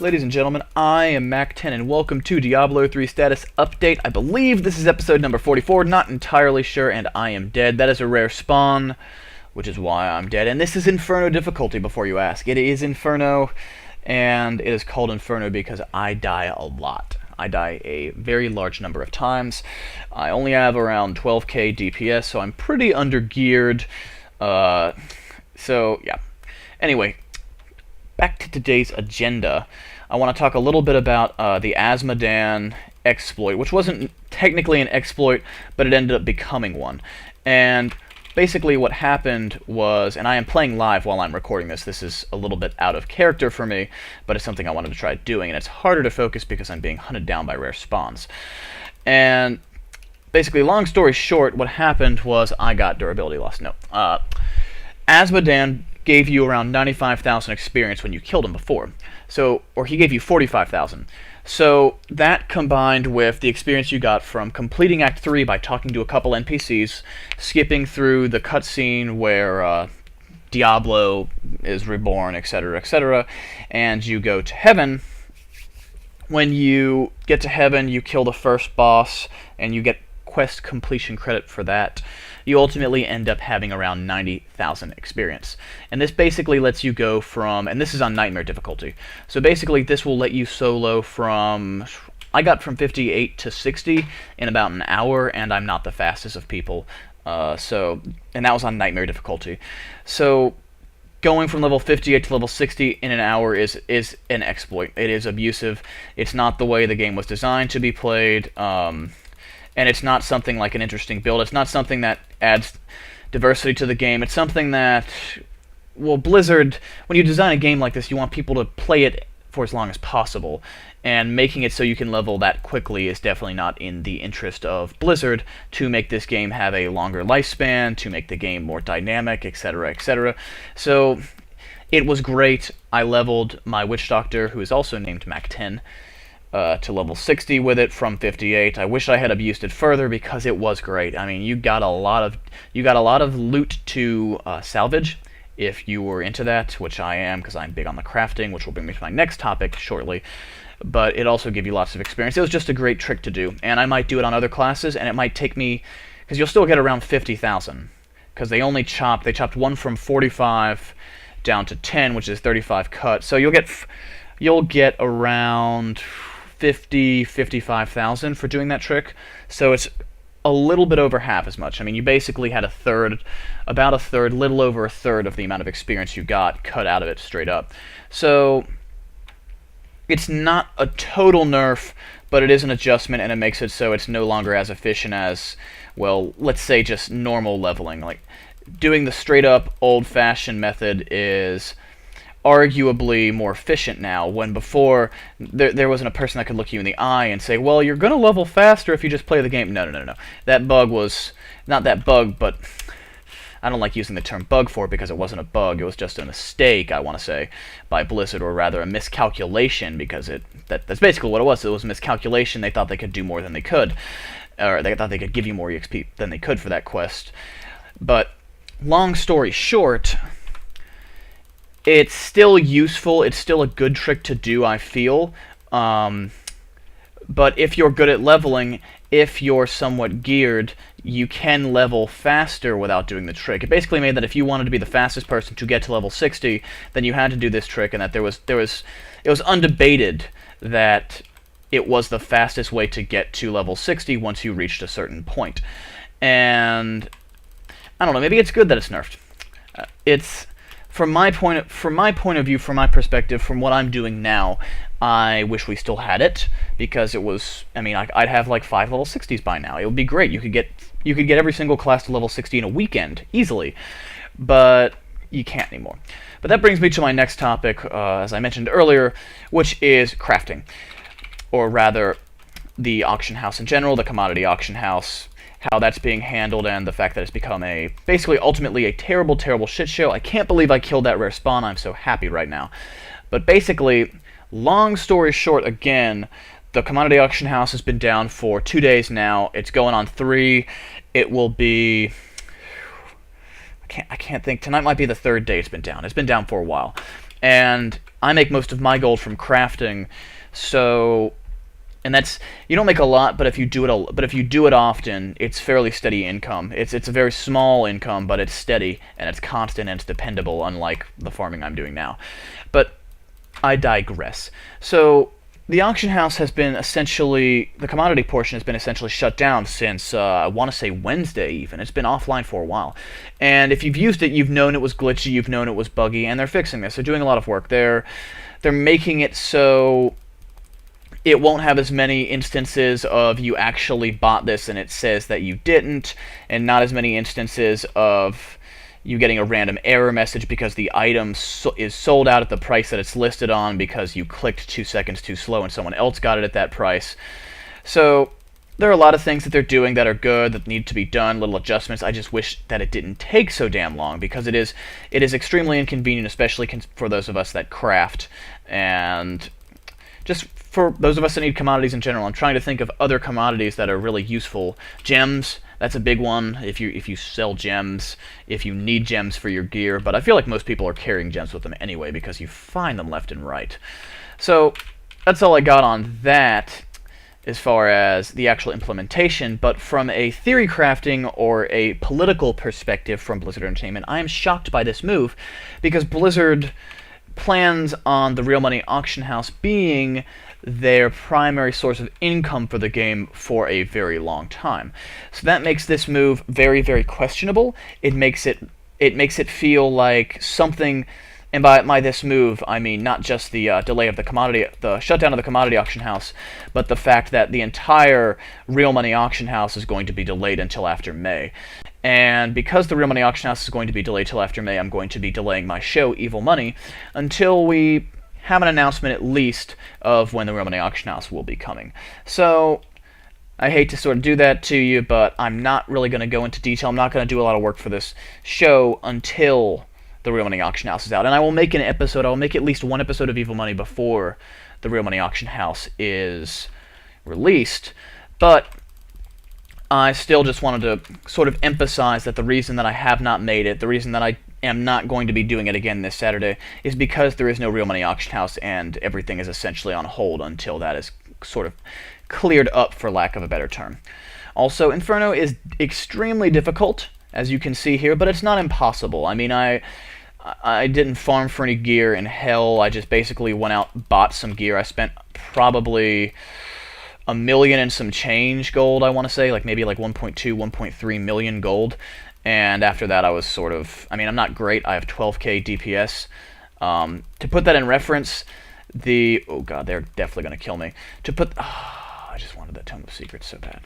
Ladies and gentlemen, I am MackTen, and welcome to Diablo 3 Status Update. I believe this is episode number 44, not entirely sure, and I am dead. That is a rare spawn, which is why I'm dead. And this is Inferno difficulty, before you ask. It is Inferno, and it is called Inferno because I die a lot. I die a very large number of times. I only have around 12k DPS, so I'm pretty under-geared. So, yeah. Anyway, back to today's agenda. I want to talk a little bit about the Azmodan exploit, which wasn't technically an exploit, but it ended up becoming one. And basically what happened was, and I am playing live while I'm recording this, this is a little bit out of character for me, but it's something I wanted to try doing, and it's harder to focus because I'm being hunted down by rare spawns. And basically, long story short, what happened was I got durability loss. No. Azmodan gave you around 95,000 experience when you killed him before. So, or he gave you 45,000. So that combined with the experience you got from completing Act 3 by talking to a couple NPCs, skipping through the cutscene where Diablo is reborn, etc., and you go to heaven. When you get to heaven, you kill the first boss, and you get quest completion credit for that. You ultimately end up having around 90,000 experience. And this basically lets you go from, and this is on Nightmare difficulty, so basically this will let you solo from, I got from 58 to 60 in about an hour, and I'm not the fastest of people, and that was on Nightmare difficulty. So going from level 58 to level 60 in an hour is an exploit. It is abusive. It's not the way the game was designed to be played. And it's not something like an interesting build. It's not something that adds diversity to the game. It's something that, well, Blizzard, when you design a game like this, you want people to play it for as long as possible. And making it so you can level that quickly is definitely not in the interest of Blizzard to make this game have a longer lifespan, to make the game more dynamic, etc., etc. So it was great. I leveled my Witch Doctor, who is also named MackTen, to level 60 with it from 58. I wish I had abused it further because it was great. I mean, you got a lot of loot to salvage if you were into that, which I am because I'm big on the crafting, which will bring me to my next topic shortly. But it also gives you lots of experience. It was just a great trick to do, and I might do it on other classes, and it might take me, because you'll still get around 50,000, because they chopped one from 45 down to 10, which is 35 cut. So you'll get around 55,000 for doing that trick, so it's a little bit over half as much. I mean, you basically had about a third, little over a third of the amount of experience you got cut out of it straight up. So it's not a total nerf, but it is an adjustment, and it makes it so it's no longer as efficient as, well, let's say just normal leveling. Like, doing the straight up old-fashioned method is arguably more efficient now, when before there wasn't a person that could look you in the eye and say, well, you're going to level faster if you just play the game. No. That bug was, not that bug, but I don't like using the term bug for it because it wasn't a bug, it was just a mistake, I want to say, by Blizzard, or rather a miscalculation, because that's basically what it was. It was a miscalculation. They thought they could do more than they could, or they thought they could give you more EXP than they could for that quest. But long story short, it's still useful. It's still a good trick to do, I feel. But if you're good at leveling, if you're somewhat geared, you can level faster without doing the trick. It basically made that if you wanted to be the fastest person to get to level 60, then you had to do this trick, and that it was undebated that it was the fastest way to get to level 60 once you reached a certain point. And I don't know, maybe it's good that it's nerfed. From my point of view, from my perspective, from what I'm doing now, I wish we still had it, because it was, I mean, I'd have like 5 level 60s by now. It would be great. You could get every single class to level 60 in a weekend, easily. But you can't anymore. But that brings me to my next topic, as I mentioned earlier, which is crafting. Or rather, the auction house in general, the commodity auction house, how that's being handled, and the fact that it's become basically ultimately a terrible, terrible shit show. I can't believe I killed that rare spawn. I'm so happy right now. But basically, long story short, again, the commodity auction house has been down for 2 days now. It's going on 3. It will be, I can't think. Tonight might be the 3rd day it's been down. It's been down for a while. and I make most of my gold from crafting. So, and that's, you don't make a lot, but if you do it often, it's fairly steady income. It's a very small income, but it's steady and it's constant and it's dependable, unlike the farming I'm doing now. But I digress. So the auction house has been essentially, the commodity portion has been essentially shut down since, I want to say Wednesday even. It's been offline for a while. And if you've used it, you've known it was glitchy, you've known it was buggy, and they're fixing this. They're doing a lot of work. They're making it so it won't have as many instances of you actually bought this and it says that you didn't, and not as many instances of you getting a random error message because the item is sold out at the price that it's listed on because you clicked 2 seconds too slow and someone else got it at that price. So there are a lot of things that they're doing that are good, that need to be done, little adjustments. I just wish that it didn't take so damn long, because it is extremely inconvenient, especially for those of us that craft, and just for those of us that need commodities in general. I'm trying to think of other commodities that are really useful. Gems, that's a big one if you sell gems, if you need gems for your gear, but I feel like most people are carrying gems with them anyway because you find them left and right. So that's all I got on that as far as the actual implementation, but from a theory crafting or a political perspective from Blizzard Entertainment, I am shocked by this move, because Blizzard plans on the real money auction house being their primary source of income for the game for a very long time. So that makes this move very, very questionable. It makes it feel like something, and by this move I mean not just the delay of the shutdown of the commodity auction house, but the fact that the entire real money auction house is going to be delayed until after May. And because the real money auction house is going to be delayed till after May, I'm going to be delaying my show, Evil Money, until we have an announcement at least of when the real money auction house will be coming. So I hate to sort of do that to you, but I'm not really going to go into detail. I'm not going to do a lot of work for this show until the real money auction house is out. And I will make an episode, I will make at least one episode of Evil Money before the real money auction house is released. But I still just wanted to sort of emphasize that the reason that I have not made it, the reason that I am not going to be doing it again this Saturday, is because there is no real money auction house and everything is essentially on hold until that is sort of cleared up, for lack of a better term. Also, Inferno is extremely difficult, as you can see here, but it's not impossible. I mean, I didn't farm for any gear in hell. I just basically went out, bought some gear. I spent probably $1 million and some change gold, I want to say, like maybe like 1.2, 1.3 million gold. And after that I was sort of, I mean, I'm not great. I have 12k DPS. To put that in reference, oh god, they're definitely going to kill me. I just wanted that Tome of Secrets so bad.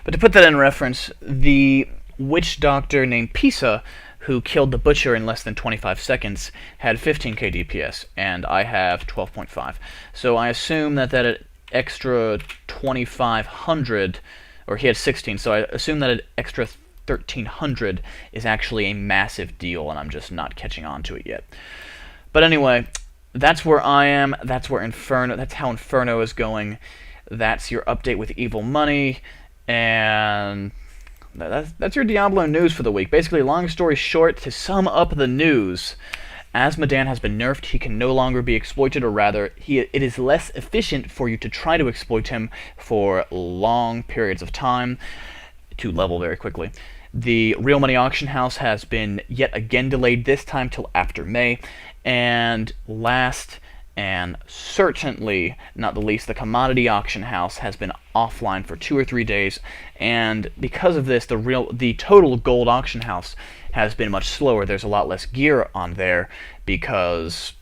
But to put that in reference, the witch doctor named Pisa, who killed the butcher in less than 25 seconds, had 15k DPS, and I have 12.5. So I assume that extra 2,500, or he had 16, so I assume that an extra 1,300 is actually a massive deal, and I'm just not catching on to it yet. But anyway, that's where I am, that's how Inferno is going. That's your update with Evil Money, and that's your Diablo news for the week. Basically, long story short, to sum up the news, Azmodan has been nerfed. He can no longer be exploited, or rather, it is less efficient for you to try to exploit him for long periods of time to level very quickly. The real money auction house has been yet again delayed, this time till after May. And last and certainly not the least, the commodity auction house has been offline for 2 or 3 days, and because of this, the total gold auction house has been much slower. There's a lot less gear on there because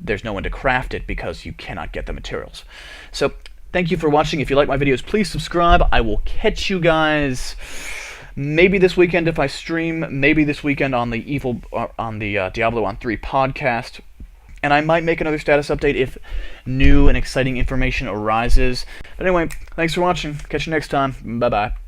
there's no one to craft it, because you cannot get the materials. So thank you for watching. If you like my videos, please subscribe. I will catch you guys maybe this weekend if I stream, maybe this weekend on the Diablo 3 podcast. And I might make another status update if new and exciting information arises. But anyway, thanks for watching. Catch you next time. Bye-bye.